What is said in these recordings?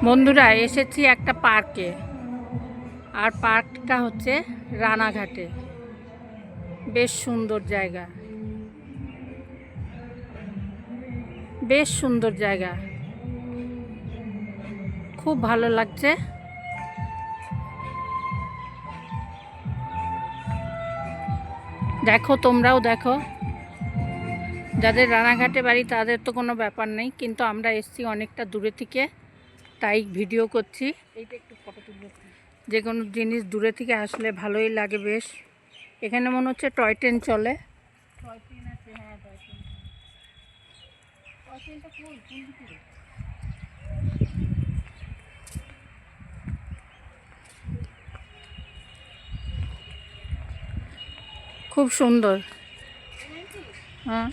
বন্ধুরা এসেছি একটা পার্কে, আর পার্কটা হচ্ছে রানাঘাটে। বেশ সুন্দর জায়গা, বেশ সুন্দর জায়গা, খুব ভালো লাগছে। দেখো, তোমরাও দেখো। যাদের রানাঘাটে বাড়ি তাদের তো কোনো ব্যাপার নেই, কিন্তু আমরা এসেছি অনেকটা দূরে থেকে, তাই ভিডিও করছি। এইটা একটু ফটো তুলব। যে কোনো জিনিস দূরে থেকে আসলে ভালোই লাগে বেশ। এখানে মনে হচ্ছে টয় ট্রেন চলে। টয় ট্রেন আছে, হ্যাঁ টয় ট্রেন। টয় ট্রেনটা কোন ভিতরে? খুব সুন্দর। হ্যাঁ,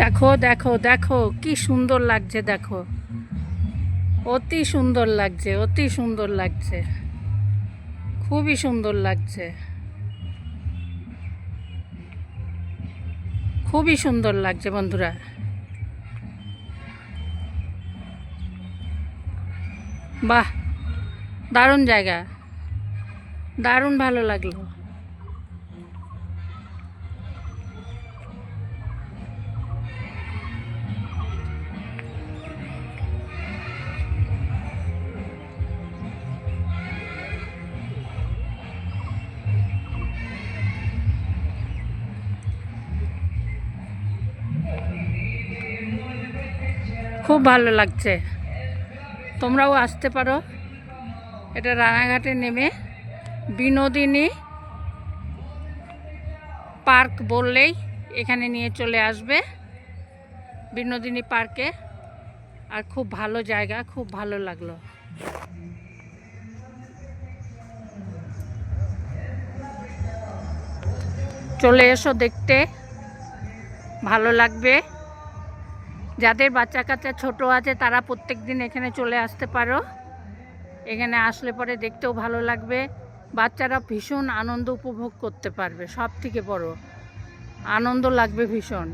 দেখো দেখো দেখো কি সুন্দর লাগছে। দেখো, অতি সুন্দর লাগছে, অতি সুন্দর লাগছে, খুবই সুন্দর লাগছে, খুবই সুন্দর লাগছে বন্ধুরা। বাহ, দারুণ জায়গা, দারুণ ভালো লাগলো। খুব ভালো লাগছে, তোমরাও আসতে পারো। এটা রানাঘাটে নেমে বিনোদিনী পার্ক বললেই এখানে নিয়ে চলে আসবে, বিনোদিনী পার্কে। আর খুব ভালো জায়গা, খুব ভালো লাগলো। চলে এসো দেখতে, ভালো লাগবে। যাদের বাচ্চা কাচ্চা ছোট আছে তারা প্রত্যেক দিন এখানে চলে আসতে পারো। এখানে আসলে পরে দেখতেও ভালো লাগবে, বাচ্চারা ভীষণ আনন্দ উপভোগ করতে পারবে। সব থেকে বড় আনন্দ লাগবে ভীষণ।